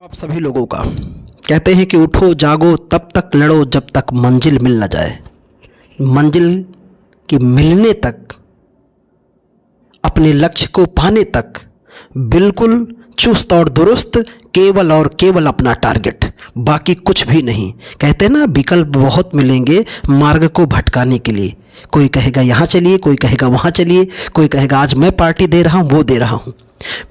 आप सभी लोगों का कहते हैं कि उठो जागो तब तक लड़ो जब तक मंजिल मिल न जाए। मंजिल के मिलने तक, अपने लक्ष्य को पाने तक बिल्कुल चुस्त और दुरुस्त, केवल और केवल अपना टारगेट, बाकी कुछ भी नहीं। कहते हैं ना, विकल्प बहुत मिलेंगे मार्ग को भटकाने के लिए। कोई कहेगा यहाँ चलिए, कोई कहेगा वहाँ चलिए, कोई कहेगा आज मैं पार्टी दे रहा हूँ, वो दे रहा हूँ।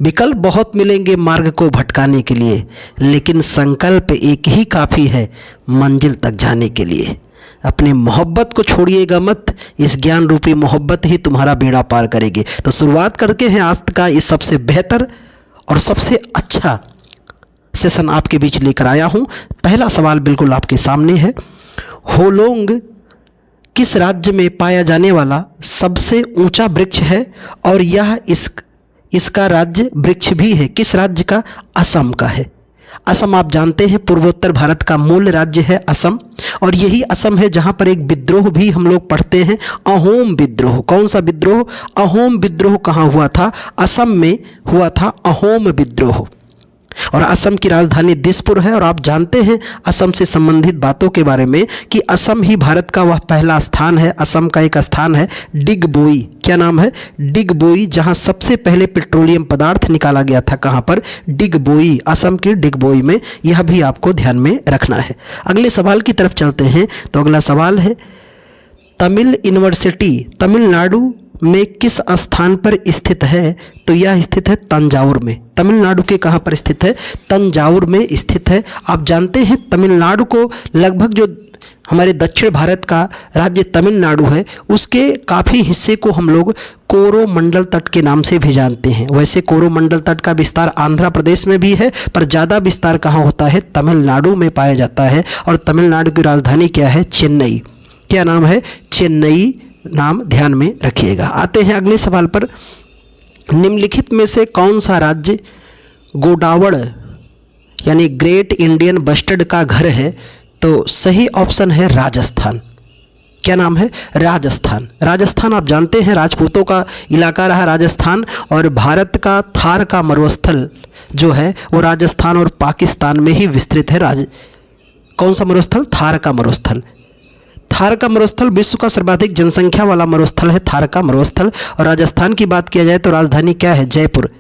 विकल्प बहुत मिलेंगे मार्ग को भटकाने के लिए, लेकिन संकल्प एक ही काफ़ी है मंजिल तक जाने के लिए। अपनी मोहब्बत को छोड़िएगा मत, इस ज्ञान रूपी मोहब्बत ही तुम्हारा बेड़ा पार करेगी। तो शुरुआत करते हैं आज का इस सबसे बेहतर और सबसे अच्छा सेशन आपके बीच लेकर आया हूँ। पहला सवाल बिल्कुल आपके सामने है। होलोंग किस राज्य में पाया जाने वाला सबसे ऊंचा वृक्ष है और यह इसका राज्य वृक्ष भी है? किस राज्य का? असम का है। असम आप जानते हैं पूर्वोत्तर भारत का मूल राज्य है असम, और यही असम है जहां पर एक विद्रोह भी हम लोग पढ़ते हैं, अहोम विद्रोह। कौन सा विद्रोह? अहोम विद्रोह। कहाँ हुआ था? असम में हुआ था अहोम विद्रोह। और असम की राजधानी दिसपुर है। और आप जानते हैं असम से संबंधित बातों के बारे में कि असम ही भारत का वह पहला स्थान है। असम का एक स्थान है डिगबोई। क्या नाम है? डिगबोई, जहां सबसे पहले पेट्रोलियम पदार्थ निकाला गया था। कहां पर? डिगबोई, असम के डिगबोई में। यह भी आपको ध्यान में रखना है। अगले सवाल की तरफ चलते हैं। तो अगला सवाल है, तमिल यूनिवर्सिटी तमिलनाडु में किस स्थान पर स्थित है? तो यह स्थित है तंजावुर में। तमिलनाडु के कहाँ पर स्थित है? तंजावुर में स्थित है। आप जानते हैं तमिलनाडु को लगभग, जो हमारे दक्षिण भारत का राज्य तमिलनाडु है, उसके काफ़ी हिस्से को हम लोग कोरोमंडल तट के नाम से भी जानते हैं। वैसे कोरोमंडल तट का विस्तार आंध्र प्रदेश में भी है, पर ज़्यादा विस्तार कहाँ होता है? तमिलनाडु में पाया जाता है। और तमिलनाडु की राजधानी क्या है? चेन्नई। क्या नाम है? चेन्नई नाम ध्यान में रखिएगा। आते हैं अगले सवाल पर। निम्नलिखित में से कौन सा राज्य गोडावड़ यानी ग्रेट इंडियन बस्टर्ड का घर है? तो सही ऑप्शन है राजस्थान। क्या नाम है? राजस्थान। राजस्थान आप जानते हैं राजपूतों का इलाका रहा राजस्थान, और भारत का थार का मरुस्थल जो है वो राजस्थान और पाकिस्तान में ही विस्तृत है। कौन सा मरुस्थल? थार का मरुस्थल। थार का मरुस्थल विश्व का सर्वाधिक जनसंख्या वाला मरुस्थल है, थार का मरुस्थल। और राजस्थान की बात किया जाए तो राजधानी क्या है? जयपुर।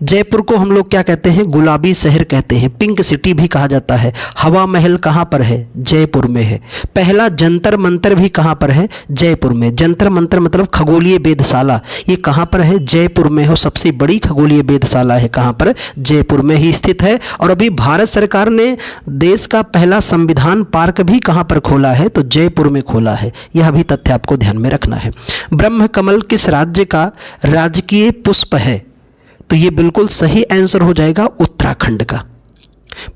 जयपुर को हम लोग क्या कहते हैं? गुलाबी शहर कहते हैं, पिंक सिटी भी कहा जाता है। हवा महल कहाँ पर है? जयपुर में है। पहला जंतर मंतर भी कहाँ पर है? जयपुर में। जंतर मंतर मतलब खगोलीय वेधशाला, ये कहाँ पर है? जयपुर में है। सबसे बड़ी खगोलीय वेधशाला है कहाँ पर? जयपुर में ही स्थित है। और अभी भारत सरकार ने देश का पहला संविधान पार्क भी कहाँ पर खोला है? तो जयपुर में खोला है। यह भी तथ्य आपको ध्यान में रखना है। ब्रह्म कमल किस राज्य का राजकीय पुष्प है? तो ये बिल्कुल सही आंसर हो जाएगा उत्तराखंड का।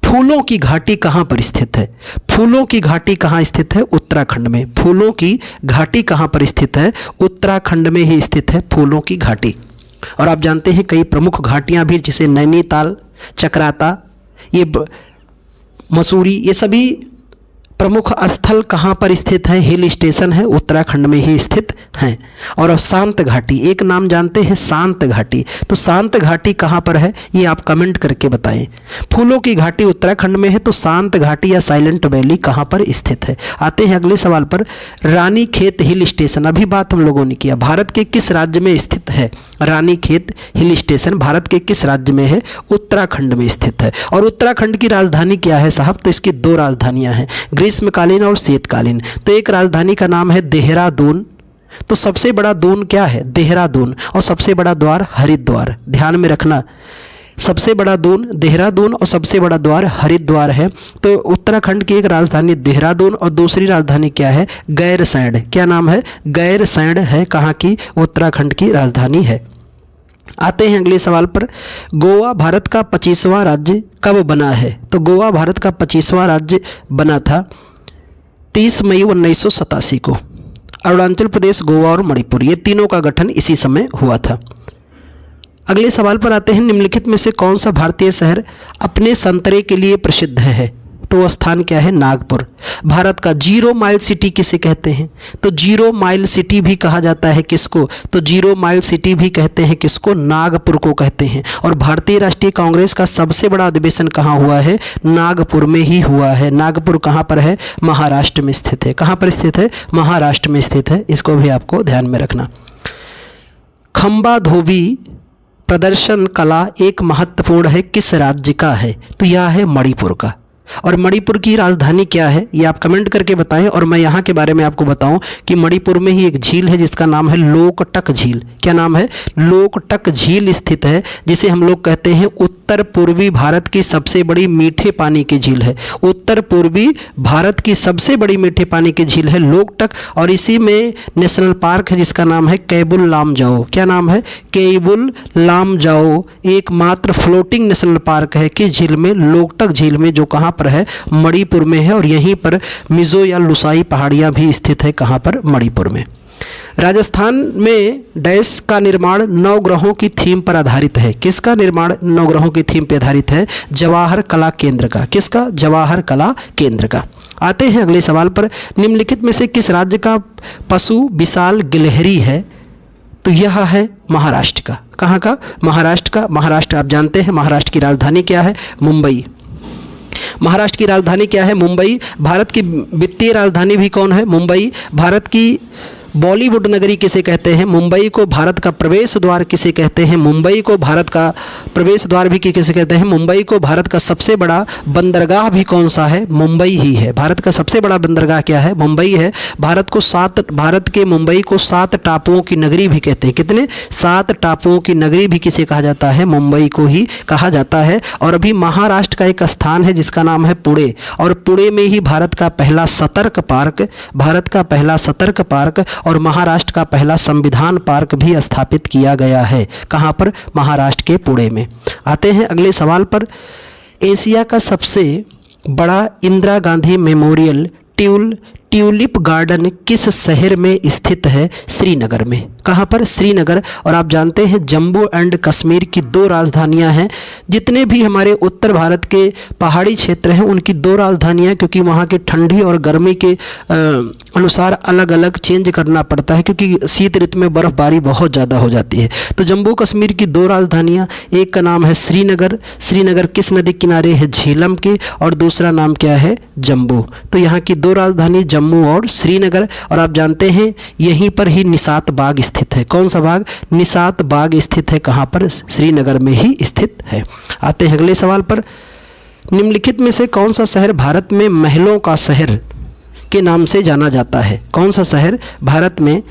फूलों की घाटी कहाँ पर स्थित है? फूलों की घाटी कहाँ स्थित है? उत्तराखंड में। फूलों की घाटी कहाँ पर स्थित है? उत्तराखंड में ही स्थित है फूलों की घाटी। और आप जानते हैं कई प्रमुख घाटियाँ भी, जैसे नैनीताल, चक्राता, ये मसूरी, ये सभी प्रमुख स्थल कहाँ पर स्थित हैं? हिल स्टेशन है, उत्तराखंड में ही स्थित हैं। और शांत घाटी, एक नाम जानते हैं शांत घाटी, तो शांत घाटी कहाँ पर है? ये आप कमेंट करके बताएं। फूलों की घाटी उत्तराखंड में है, तो शांत घाटी या साइलेंट वैली कहाँ पर स्थित है? आते हैं अगले सवाल पर। रानीखेत हिल स्टेशन, अभी बात हम लोगों ने किया, भारत के किस राज्य में स्थित है? रानीखेत हिल स्टेशन भारत के किस राज्य में है? उत्तराखंड में स्थित है। और उत्तराखंड की राजधानी क्या है साहब? तो इसकी दो राजधानियां हैं, ग्रीष्मकालीन और शीतकालीन। तो एक राजधानी का नाम है देहरादून, तो सबसे बड़ा दून क्या है? देहरादून। और सबसे बड़ा द्वार हरिद्वार। ध्यान में रखना, सबसे बड़ा दून देहरादून और सबसे बड़ा द्वार हरिद्वार है। तो उत्तराखंड की एक राजधानी देहरादून और दूसरी राजधानी क्या है? गैरसैंण। क्या नाम है? गैरसैंण है कहाँ की? उत्तराखंड की राजधानी है। आते हैं अगले सवाल पर। गोवा भारत का 25वां राज्य कब बना है? तो गोवा भारत का 25वां राज्य बना था 30 मई 1987 को। अरुणाचल प्रदेश, गोवा और मणिपुर, ये तीनों का गठन इसी समय हुआ था। अगले सवाल पर आते हैं। निम्नलिखित में से कौन सा भारतीय शहर अपने संतरे के लिए प्रसिद्ध है? तो वो स्थान क्या है? नागपुर। भारत का 0 माइल सिटी किसे कहते हैं? तो 0 माइल सिटी भी कहा जाता है किसको? तो 0 माइल सिटी भी कहते हैं किसको? नागपुर को कहते हैं। और भारतीय राष्ट्रीय कांग्रेस का सबसे बड़ा अधिवेशन कहाँ हुआ है? नागपुर में ही हुआ है। नागपुर कहाँ पर है? महाराष्ट्र में स्थित है। कहाँ पर स्थित है? महाराष्ट्र में स्थित है। इसको भी आपको ध्यान में रखना। खंबा धोबी प्रदर्शन कला एक महत्वपूर्ण है किस राज्य का है? तो यह है मणिपुर का। और मणिपुर की राजधानी क्या है? ये आप कमेंट करके बताएं। और मैं यहाँ के बारे में आपको बताऊं कि मणिपुर में ही एक झील है जिसका नाम है लोकटक झील। क्या नाम है? लोकटक झील स्थित है, जिसे हम लोग कहते हैं उत्तर पूर्वी भारत की सबसे बड़ी मीठे पानी की झील है। उत्तर पूर्वी भारत की सबसे बड़ी मीठे पानी की झील है लोकटक। और इसी में नेशनल पार्क है जिसका नाम है केबुल लामजाओ। क्या नाम है? केबुल लामजाओ एकमात्र फ्लोटिंग नेशनल पार्क है कि झील में, लोकटक झील में, जो कहाँ पर है? मणिपुर में है। और यहीं पर मिजो या लुसाई पहाड़ियां भी स्थित है। कहाँ पर? मणिपुर में। राजस्थान में डैश का निर्माण नवग्रहों की थीम पर आधारित है। किसका निर्माण नवग्रहों की थीम पर आधारित है? जवाहर कला केंद्र का। किसका? जवाहर कला केंद्र का। आते हैं अगले सवाल पर। निम्नलिखित में से किस राज्य का पशु विशाल गिलहरी है? तो यह है महाराष्ट्र का। कहाँ का? महाराष्ट्र का। महाराष्ट्र आप जानते हैं महाराष्ट्र की राजधानी क्या है? मुंबई। महाराष्ट्र की राजधानी क्या है? मुंबई। भारत की वित्तीय राजधानी भी कौन है? मुंबई। भारत की बॉलीवुड नगरी किसे कहते हैं? मुंबई को। भारत का प्रवेश द्वार किसे कहते हैं? मुंबई को। भारत का प्रवेश द्वार भी किसे कहते हैं? मुंबई को। भारत का सबसे बड़ा बंदरगाह भी कौन सा है? मुंबई ही है। भारत का सबसे बड़ा बंदरगाह क्या है? मुंबई है। भारत के मुंबई को 7 टापुओं की नगरी भी कहते हैं। कितने? 7 टापुओं की नगरी भी किसे कहा जाता है? मुंबई को ही कहा जाता है। और अभी महाराष्ट्र का एक स्थान है जिसका नाम है पुणे। और पुणे में ही भारत का पहला सतर्क पार्क और महाराष्ट्र का पहला संविधान पार्क भी स्थापित किया गया है। कहाँ पर? महाराष्ट्र के पुणे में। आते हैं अगले सवाल पर। एशिया का सबसे बड़ा Indira Gandhi memorial tulip garden किस शहर में स्थित है? श्रीनगर में। कहाँ पर? श्रीनगर। और आप जानते हैं जम्मू एंड कश्मीर की 2 राजधानियां हैं। जितने भी हमारे उत्तर भारत के पहाड़ी क्षेत्र हैं उनकी 2 राजधानियां, क्योंकि वहाँ के ठंडी और गर्मी के अनुसार अलग अलग चेंज करना पड़ता है, क्योंकि शीत ऋतु में बर्फबारी बहुत ज़्यादा हो जाती है। तो जम्मू कश्मीर की 2 राजधानियाँ, एक का नाम है श्रीनगर। श्रीनगर किस नदी किनारे है? झेलम के। और दूसरा नाम क्या है? जम्मू। तो यहाँ की 2 राजधानी जम्मू और श्रीनगर। और आप जानते हैं यहीं पर ही निशात बाग स्थित है। कौन सा बाग? निशात बाग स्थित है। कहाँ पर? श्रीनगर में ही स्थित है। आते हैं अगले सवाल पर। निम्नलिखित में से कौन सा शहर भारत में महलों का शहर के नाम से जाना जाता है? कौन सा शहर भारत में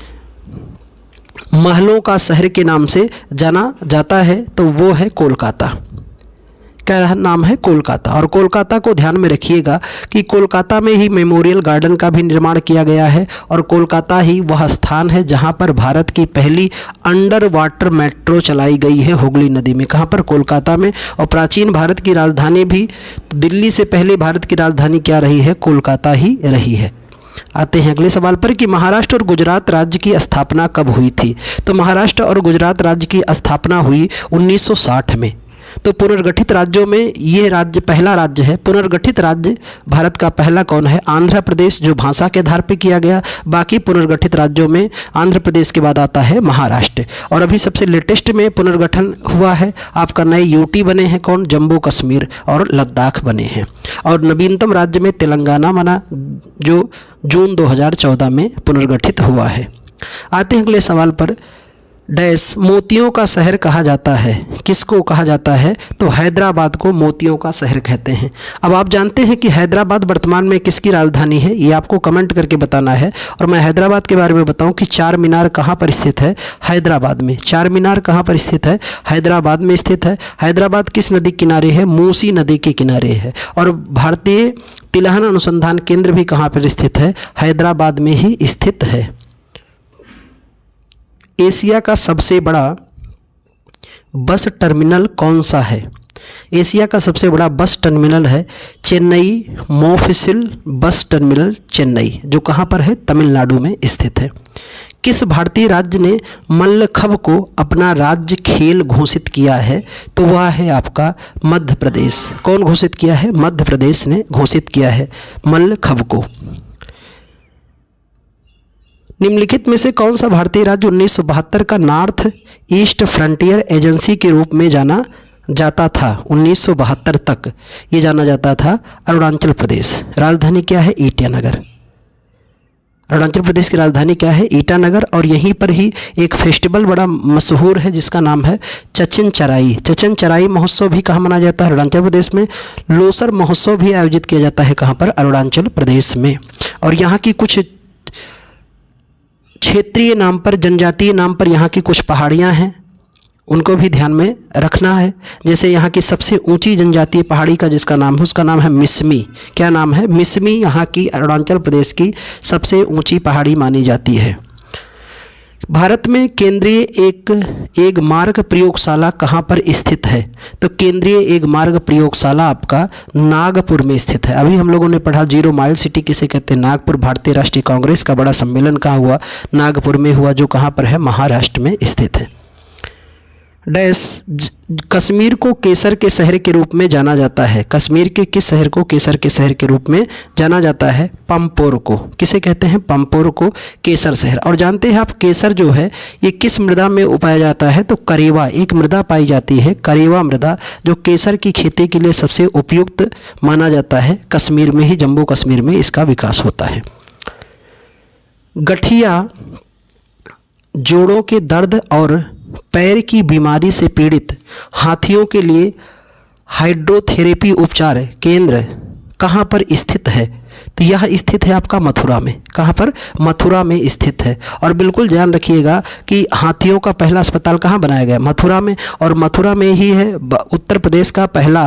महलों का शहर के नाम से जाना जाता है? तो वो है कोलकाता। क्या नाम है? कोलकाता। और कोलकाता को ध्यान में रखिएगा कि कोलकाता में ही मेमोरियल गार्डन का भी निर्माण किया गया है। और कोलकाता ही वह स्थान है जहां पर भारत की पहली अंडर वाटर मेट्रो चलाई गई है हुगली नदी में। कहां पर? कोलकाता में। और प्राचीन भारत की राजधानी भी दिल्ली से पहले भारत की राजधानी क्या रही है? कोलकाता ही रही है। आते हैं अगले सवाल पर कि महाराष्ट्र और गुजरात राज्य की स्थापना कब हुई थी? तो महाराष्ट्र और गुजरात राज्य की स्थापना हुई 1960 में। तो पुनर्गठित राज्यों में ये राज्य पहला राज्य है। पुनर्गठित राज्य भारत का पहला कौन है? आंध्र प्रदेश, जो भाषा के आधार पर किया गया। बाकी पुनर्गठित राज्यों में आंध्र प्रदेश के बाद आता है महाराष्ट्र। और अभी सबसे लेटेस्ट में पुनर्गठन हुआ है आपका, नए यूटी बने हैं कौन? जम्मू कश्मीर और लद्दाख बने हैं। और नवीनतम राज्य में तेलंगाना बना, जो जून 2014 में पुनर्गठित हुआ है। आते हैं अगले सवाल पर। डैश मोतियों का शहर कहा जाता है। किसको कहा जाता है? तो हैदराबाद को मोतियों का शहर कहते हैं। अब आप जानते हैं कि हैदराबाद वर्तमान में किसकी राजधानी है? ये आपको कमेंट करके बताना है। और मैं हैदराबाद के बारे में बताऊं कि चार मीनार कहाँ पर स्थित है? हैदराबाद में। चार मीनार कहाँ पर स्थित है? हैदराबाद में स्थित है। हैदराबाद किस नदी किनारे है? मूसी नदी के किनारे है। और भारतीय तिलहन अनुसंधान केंद्र भी कहाँ पर स्थित है? हैदराबाद में ही स्थित है। एशिया का सबसे बड़ा बस टर्मिनल कौन सा है? एशिया का सबसे बड़ा बस टर्मिनल है चेन्नई मोफिसिल बस टर्मिनल चेन्नई, जो कहाँ पर है? तमिलनाडु में स्थित है। किस भारतीय राज्य ने मल्लखंभ को अपना राज्य खेल घोषित किया है? तो वह है आपका मध्य प्रदेश। कौन घोषित किया है? मध्य प्रदेश ने घोषित किया है मल्लखंभ को। निम्नलिखित में से कौन सा भारतीय राज्य 1972 का नॉर्थ ईस्ट फ्रंटियर एजेंसी के रूप में जाना जाता था? 1972 तक ये जाना जाता था अरुणाचल प्रदेश। राजधानी क्या है? ईटानगर। अरुणाचल प्रदेश की राजधानी क्या है? ईटानगर। और यहीं पर ही एक फेस्टिवल बड़ा मशहूर है जिसका नाम है चचिन चराई। चचिन चराई महोत्सव भी कहाँ मनाया जाता है? अरुणाचल प्रदेश में। लोसर महोत्सव भी आयोजित किया जाता है कहाँ पर? अरुणाचल प्रदेश में। और यहाँ की कुछ क्षेत्रीय नाम पर, जनजातीय नाम पर यहाँ की कुछ पहाड़ियाँ हैं, उनको भी ध्यान में रखना है। जैसे यहाँ की सबसे ऊंची जनजातीय पहाड़ी का जिसका नाम है, उसका नाम है मिसमी। क्या नाम है? मिसमी यहाँ की अरुणाचल प्रदेश की सबसे ऊंची पहाड़ी मानी जाती है। भारत में केंद्रीय एक मार्ग प्रयोगशाला कहाँ पर स्थित है? तो केंद्रीय एक मार्ग प्रयोगशाला आपका नागपुर में स्थित है। अभी हम लोगों ने पढ़ा जीरो माइल सिटी किसे कहते हैं? नागपुर। भारतीय राष्ट्रीय कांग्रेस का बड़ा सम्मेलन कहाँ हुआ? नागपुर में हुआ, जो कहाँ पर है? महाराष्ट्र में स्थित है। कश्मीर को केसर के शहर के रूप में जाना जाता है। कश्मीर के किस शहर को केसर के शहर के रूप में जाना जाता है? पंपोर को। किसे कहते हैं? पंपोर को केसर शहर। और जानते हैं आप केसर जो है ये किस मृदा में उगाया जाता है? तो करेवा एक मृदा पाई जाती है, करेवा मृदा, जो केसर की खेती के लिए सबसे उपयुक्त माना जाता है। कश्मीर में ही, जम्मू कश्मीर में इसका विकास होता है। गठिया जोड़ों के दर्द और पैर की बीमारी से पीड़ित हाथियों के लिए हाइड्रोथेरेपी उपचार केंद्र कहाँ पर स्थित है? तो यह स्थित है आपका मथुरा में। कहाँ पर? मथुरा में स्थित है। और बिल्कुल ध्यान रखिएगा कि हाथियों का पहला अस्पताल कहाँ बनाया गया? मथुरा में। और मथुरा में ही है उत्तर प्रदेश का पहला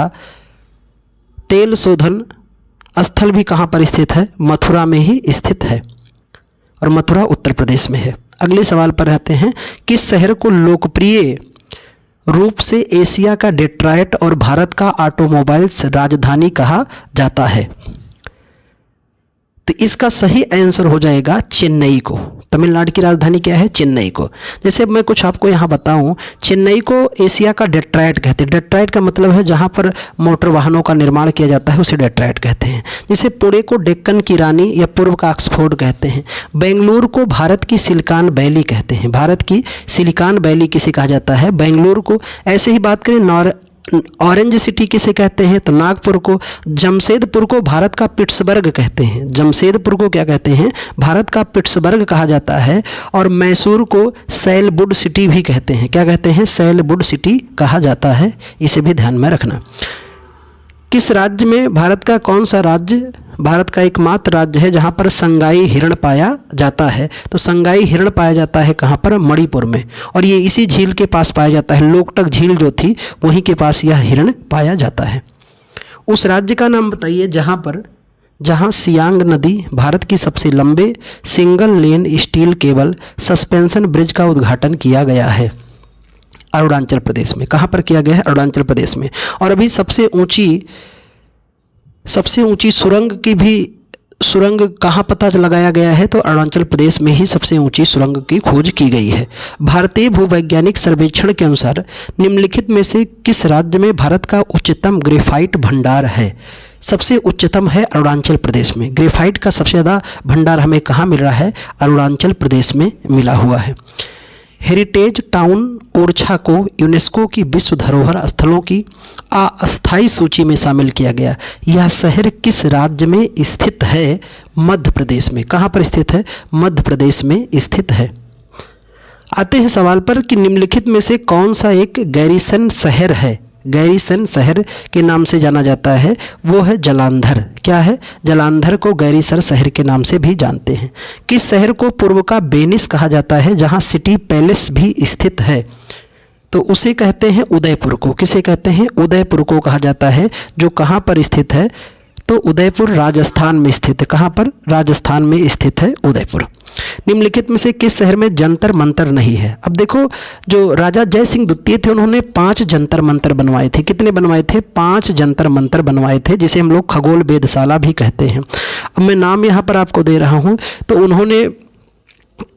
तेल शोधन स्थल भी कहाँ पर स्थित है? मथुरा में ही स्थित है। और मथुरा उत्तर प्रदेश में है। अगले सवाल पर रहते हैं। किस शहर को लोकप्रिय रूप से एशिया का डेट्रॉयट और भारत का ऑटोमोबाइल्स राजधानी कहा जाता है? तो इसका सही आंसर हो जाएगा चेन्नई को। तमिलनाडु की राजधानी क्या है? चेन्नई को। जैसे मैं कुछ आपको यहाँ बताऊँ, चेन्नई को एशिया का डेट्रॉयट कहते हैं। डेट्रॉयट का मतलब है जहाँ पर मोटर वाहनों का निर्माण किया जाता है, उसे डेट्रॉयट कहते हैं। जैसे पुणे को डेक्कन की रानी या पूर्व का ऑक्सफोर्ड कहते हैं। बेंगलुरु को भारत की सिलिकॉन वैली कहते हैं। भारत की सिलिकॉन वैली किसे कहा जाता है? बेंगलुरु को। ऐसे ही बात करें ऑरेंज सिटी किसे कहते हैं? तो नागपुर को। जमशेदपुर को भारत का पिट्सबर्ग कहते हैं। जमशेदपुर को क्या कहते हैं? भारत का पिट्सबर्ग कहा जाता है। और मैसूर को सैलवुड सिटी भी कहते हैं। क्या कहते हैं? सैलवुड सिटी कहा जाता है। इसे भी ध्यान में रखना। किस राज्य में, भारत का कौन सा राज्य भारत का एकमात्र राज्य है जहाँ पर संगाई हिरण पाया जाता है? तो संगाई हिरण पाया जाता है कहाँ पर? मणिपुर में। और ये इसी झील के पास पाया जाता है। लोकटक झील जो थी वहीं के पास यह हिरण पाया जाता है। उस राज्य का नाम बताइए जहाँ सियांग नदी, भारत की सबसे लंबे single lane steel cable suspension bridge का उद्घाटन किया गया है। अरुणाचल प्रदेश में। कहाँ पर किया गया है? अरुणाचल प्रदेश में। और अभी सबसे ऊंची सुरंग कहाँ पता लगाया गया है? तो अरुणाचल प्रदेश में ही सबसे ऊंची सुरंग की खोज की गई है। भारतीय भूवैज्ञानिक सर्वेक्षण के अनुसार निम्नलिखित में से किस राज्य में भारत का उच्चतम ग्रेफाइट भंडार है? सबसे उच्चतम है अरुणाचल प्रदेश में। ग्रेफाइट का सबसे ज़्यादा भंडार हमें कहाँ मिल रहा है? अरुणाचल प्रदेश में मिला हुआ है। हेरिटेज टाउन ओरछा को यूनेस्को की विश्व धरोहर स्थलों की अस्थायी सूची में शामिल किया गया। यह शहर किस राज्य में स्थित है? मध्य प्रदेश में। कहाँ पर स्थित है? मध्य प्रदेश में स्थित है। आते हैं सवाल पर कि निम्नलिखित में से कौन सा एक गैरीसन शहर है? गैरीसन शहर के नाम से जाना जाता है, वो है जालंधर। क्या है? जालंधर को गैरीसन शहर के नाम से भी जानते हैं। किस शहर को पूर्व का वेनिस कहा जाता है जहां सिटी पैलेस भी स्थित है? तो उसे कहते हैं उदयपुर को। किसे कहते हैं? उदयपुर को कहा जाता है, जो कहाँ पर स्थित है? तो उदयपुर राजस्थान में स्थित है। कहाँ पर? राजस्थान में स्थित है उदयपुर। निम्नलिखित में से किस शहर में जंतर मंतर नहीं है? अब देखो, जो राजा जय सिंह द्वितीय थे उन्होंने 5 जंतर मंतर बनवाए थे। कितने बनवाए थे? 5 जंतर मंतर बनवाए थे, जिसे हम लोग खगोल वेधशाला भी कहते हैं। अब मैं नाम यहाँ पर आपको दे रहा हूँ। तो उन्होंने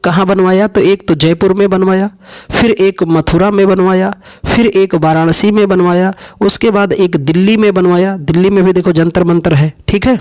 कहाँ बनवाया? तो एक तो जयपुर में बनवाया, फिर एक मथुरा में बनवाया, फिर एक वाराणसी में बनवाया, उसके बाद एक दिल्ली में बनवाया। दिल्ली में भी देखो जंतर मंतर है, ठीक है।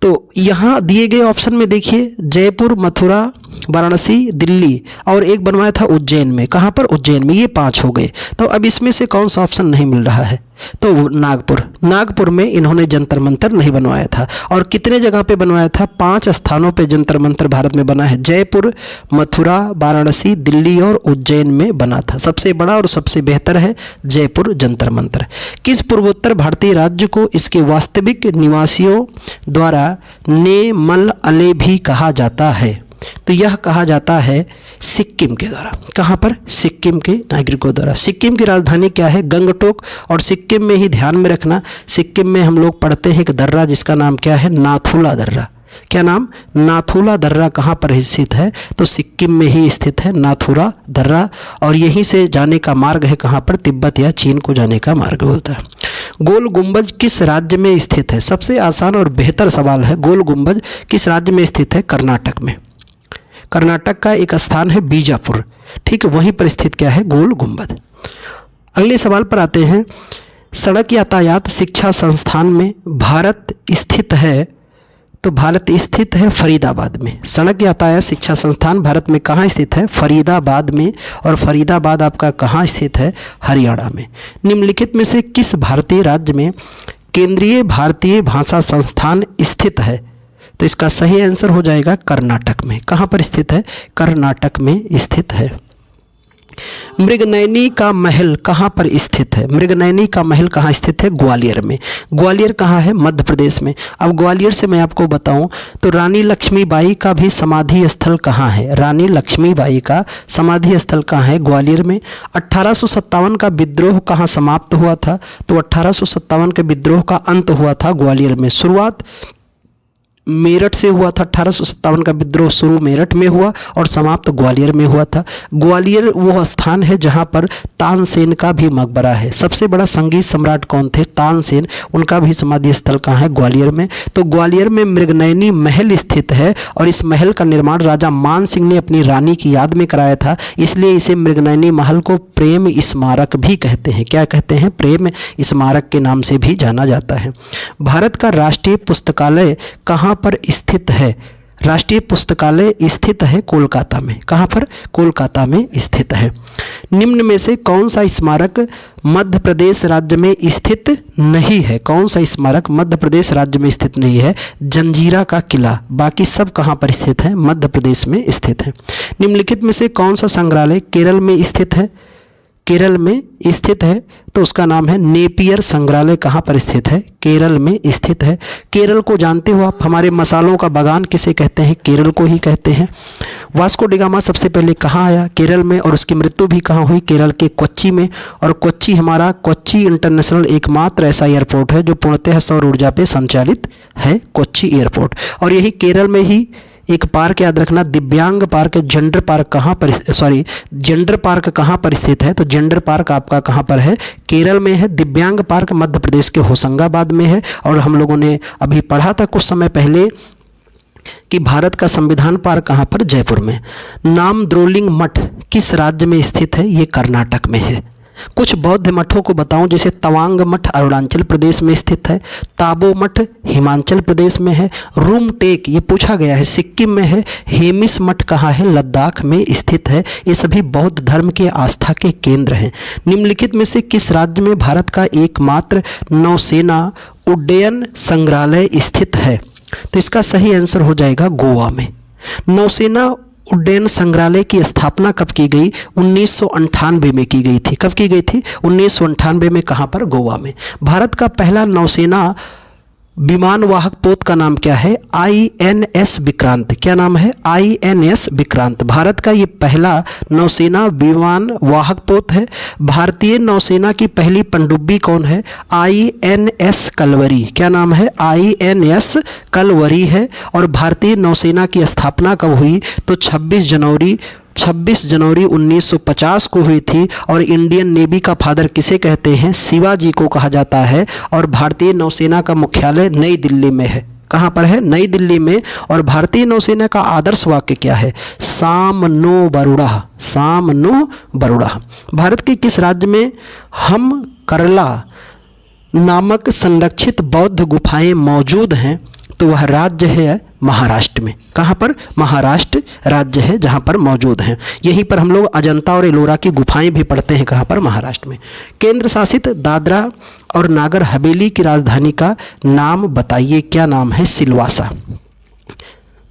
तो यहाँ दिए गए ऑप्शन में देखिए जयपुर, मथुरा, वाराणसी, दिल्ली, और एक बनवाया था उज्जैन में। कहाँ पर? उज्जैन में। ये 5 हो गए। तो अब इसमें से कौन सा ऑप्शन नहीं मिल रहा है? तो नागपुर। नागपुर में इन्होंने जंतर मंतर नहीं बनवाया था। और कितने जगह पे बनवाया था? 5 स्थानों पे जंतर मंतर भारत में बना है। जयपुर, मथुरा, वाराणसी, दिल्ली और उज्जैन में बना था। सबसे बड़ा और सबसे बेहतर है जयपुर जंतर मंतर। किस पूर्वोत्तर भारतीय राज्य को इसके वास्तविक निवासियों द्वारा ने मल अले भी कहा जाता है? तो यह कहा जाता है सिक्किम के द्वारा। कहाँ पर? सिक्किम के नागरिकों द्वारा। सिक्किम की राजधानी क्या है? गंगटोक। और सिक्किम में ही ध्यान में रखना, सिक्किम में हम लोग पढ़ते हैं एक दर्रा जिसका नाम क्या है? नाथुला दर्रा। क्या नाम? नाथुला दर्रा। कहाँ पर स्थित है? तो सिक्किम में ही स्थित है नाथुला दर्रा। और यहीं से जाने का मार्ग है कहाँ पर? तिब्बत या चीन को जाने का मार्ग होता है। गोल गुंबज किस राज्य में स्थित है? सबसे आसान और बेहतर सवाल है। गोल गुंबज किस राज्य में स्थित है? कर्नाटक में। कर्नाटक का एक स्थान है बीजापुर, ठीक है, वहीं पर स्थित क्या है? गोल गुंबद। अगले सवाल पर आते हैं। सड़क यातायात शिक्षा संस्थान में भारत स्थित है? तो भारत स्थित है फरीदाबाद में। सड़क यातायात शिक्षा संस्थान भारत में कहाँ स्थित है? फरीदाबाद में। और फरीदाबाद आपका कहाँ स्थित है? हरियाणा में। निम्नलिखित में से किस भारतीय राज्य में केंद्रीय भारतीय भाषा संस्थान स्थित है? तो इसका सही आंसर हो जाएगा कर्नाटक में। कहाँ पर स्थित है? कर्नाटक में स्थित है। मृगनयनी का महल कहाँ पर स्थित है? मृगनयनी का महल कहाँ स्थित है? ग्वालियर में। ग्वालियर कहाँ है? मध्य प्रदेश में। अब ग्वालियर से मैं आपको बताऊं तो रानी लक्ष्मीबाई का भी समाधि स्थल कहाँ है? रानी लक्ष्मीबाई का समाधि स्थल कहाँ है? ग्वालियर में। 1857 का विद्रोह कहाँ समाप्त हुआ था? तो 1857 के विद्रोह का अंत हुआ था ग्वालियर में। शुरुआत मेरठ से हुआ था। 1857 का विद्रोह शुरू मेरठ में हुआ और समाप्त ग्वालियर में हुआ था। ग्वालियर वो स्थान है जहाँ पर तानसेन का भी मकबरा है। सबसे बड़ा संगीत सम्राट कौन थे? तानसेन। उनका भी समाधि स्थल कहाँ है? ग्वालियर में। तो ग्वालियर में मृगनयनी महल स्थित है और इस महल का निर्माण राजा मान सिंह ने अपनी रानी की याद में कराया था, इसलिए इसे मृगनयनी महल को प्रेम स्मारक भी कहते हैं। क्या कहते हैं? प्रेम स्मारक के नाम से भी जाना जाता है। भारत का राष्ट्रीय पुस्तकालय कहाँ पर स्थित है? राष्ट्रीय पुस्तकालय स्थित है कोलकाता में। कहाँ पर? कोलकाता में स्थित है। निम्न में से कौन सा स्मारक मध्य प्रदेश राज्य में स्थित नहीं है? कौन सा स्मारक मध्य प्रदेश राज्य में स्थित नहीं है? जंजीरा का किला। बाकी सब कहाँ पर स्थित है? मध्य प्रदेश में स्थित है। निम्नलिखित में से कौन सा संग्रहालय केरल में स्थित है? केरल में स्थित है तो उसका नाम है नेपियर संग्रहालय। कहाँ पर स्थित है? केरल में स्थित है। केरल को जानते हो आप? हमारे मसालों का बागान किसे कहते हैं? केरल को ही कहते हैं। वास्को डिगामा सबसे पहले कहाँ आया? केरल में। और उसकी मृत्यु भी कहाँ हुई? केरल के कोच्चि में। और कोच्चि हमारा कोच्चि इंटरनेशनल एकमात्र ऐसा एयरपोर्ट है जो पूर्णतः सौर ऊर्जा पे संचालित है, कोच्चि एयरपोर्ट। और यही केरल में ही एक पार्क याद रखना, दिव्यांग पार्क। जेंडर पार्क कहाँ पर, जेंडर पार्क कहाँ पर स्थित है? तो जेंडर पार्क आपका कहाँ पर है? केरल में है। दिव्यांग पार्क मध्य प्रदेश के होशंगाबाद में है। और हम लोगों ने अभी पढ़ा था कुछ समय पहले कि भारत का संविधान पार्क कहाँ पर? जयपुर में। नाम द्रोलिंग मठ किस राज्य में स्थित है? ये कर्नाटक में है। कुछ बौद्ध मठों को बताऊं, जैसे तवांग मठ अरुणाचल प्रदेश में स्थित है, ताबो मठ हिमाचल प्रदेश में है, रूमटेक ये पूछा गया है सिक्किम में है, हेमिस मठ कहाँ है? लद्दाख में स्थित है। ये सभी बौद्ध धर्म के आस्था के केंद्र हैं। निम्नलिखित में से किस राज्य में भारत का एकमात्र नौसेना उड्डयन संग्रहालय स्थित है? तो इसका सही आंसर हो जाएगा गोवा में। नौसेना उड्डयन संग्रहालय की स्थापना कब की गई? 1998 में की गई थी। कब की गई थी? 1998 में। कहाँ पर? गोवा में। भारत का पहला नौसेना विमान वाहक पोत का नाम क्या है? INS विक्रांत। क्या नाम है? INS विक्रांत। भारत का ये पहला नौसेना विमान वाहक पोत है। भारतीय नौसेना की पहली पनडुब्बी कौन है? INS कलवरी। क्या नाम है? INS कलवरी है। और भारतीय नौसेना की स्थापना कब हुई? तो 26 जनवरी 1950 को हुई थी। और इंडियन नेवी का फादर किसे कहते हैं? शिवाजी को कहा जाता है। और भारतीय नौसेना का मुख्यालय नई दिल्ली में है। कहाँ पर है? नई दिल्ली में। और भारतीय नौसेना का आदर्श वाक्य क्या है? साम नो बरुड़ा, साम नो बरुड़ा। भारत के किस राज्य में हम करला नामक संरक्षित बौद्ध गुफाएं मौजूद हैं? तो वह राज्य है महाराष्ट्र में। कहाँ पर? महाराष्ट्र राज्य है जहाँ पर मौजूद हैं। यहीं पर हम लोग अजंता और एलोरा की गुफाएं भी पढ़ते हैं। कहाँ पर? महाराष्ट्र में। केंद्र शासित दादरा और नागर हवेली की राजधानी का नाम बताइए। क्या नाम है? सिलवासा।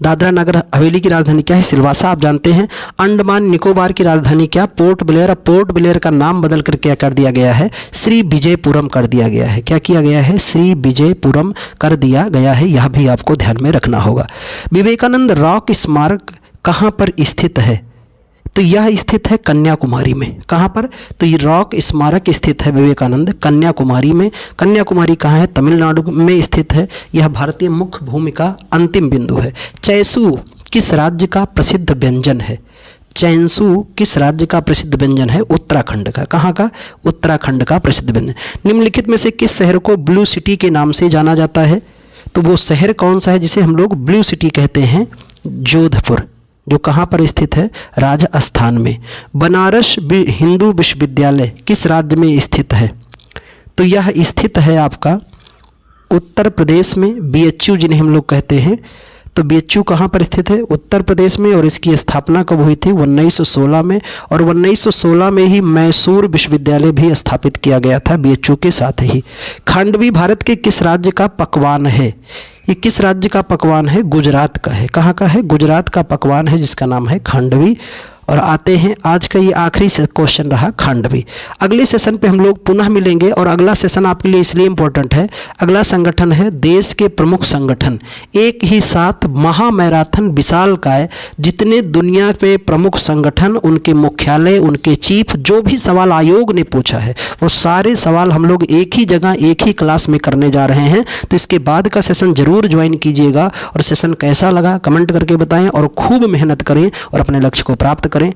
दादरा नगर हवेली की राजधानी क्या है? सिलवासा। आप जानते हैं अंडमान निकोबार की राजधानी क्या? Port Blair. अब पोर्ट ब्लेयर का नाम बदल कर क्या कर दिया गया है? श्री विजयपुरम कर दिया गया है। क्या किया गया है? श्री विजयपुरम कर दिया गया है। यह भी आपको ध्यान में रखना होगा। विवेकानंद रॉक स्मारक कहाँ पर स्थित है? तो यह स्थित है कन्याकुमारी में। कहाँ पर? तो ये रॉक स्मारक स्थित है विवेकानंद कन्याकुमारी में। कन्याकुमारी कहाँ है? तमिलनाडु में स्थित है। यह भारतीय मुख्य भूमि का अंतिम बिंदु है। चैसू किस राज्य का प्रसिद्ध व्यंजन है? चैंसू किस राज्य का प्रसिद्ध व्यंजन है? उत्तराखंड का। कहाँ का? उत्तराखंड का प्रसिद्ध व्यंजन। निम्नलिखित में से किस शहर को ब्लू सिटी के नाम से जाना जाता है? तो वो शहर कौन सा है जिसे हम लोग ब्लू सिटी कहते हैं? जोधपुर, जो कहाँ पर स्थित है? राजस्थान में। बनारस हिंदू विश्वविद्यालय किस राज्य में स्थित है? तो यह स्थित है आपका उत्तर प्रदेश में। बीएचयू जिन्हें हम लोग कहते हैं, तो बीएचयू कहाँ पर स्थित है? उत्तर प्रदेश में। और इसकी स्थापना कब हुई थी? 1916 में। और 1916 में ही मैसूर विश्वविद्यालय भी स्थापित किया गया था बीएचयू के साथ ही। खांडवी भारत के किस राज्य का पकवान है? ये किस राज्य का पकवान है? गुजरात का है। कहाँ का है? गुजरात का पकवान है जिसका नाम है खांडवी। और आते हैं आज का ये आखिरी क्वेश्चन रहा खांडवी। अगले सेशन पे हम लोग पुनः मिलेंगे। और अगला सेशन आपके लिए इसलिए इम्पोर्टेंट है, अगला संगठन है देश के प्रमुख संगठन एक ही साथ महामैराथन विशालकाय। जितने दुनिया के प्रमुख संगठन, उनके मुख्यालय, उनके चीफ, जो भी सवाल आयोग ने पूछा है वो सारे सवाल हम लोग एक ही जगह एक ही क्लास में करने जा रहे हैं। तो इसके बाद का सेशन जरूर ज्वाइन कीजिएगा। और सेशन कैसा लगा कमेंट करके बताएं और खूब मेहनत करें और अपने लक्ष्य को प्राप्त करें।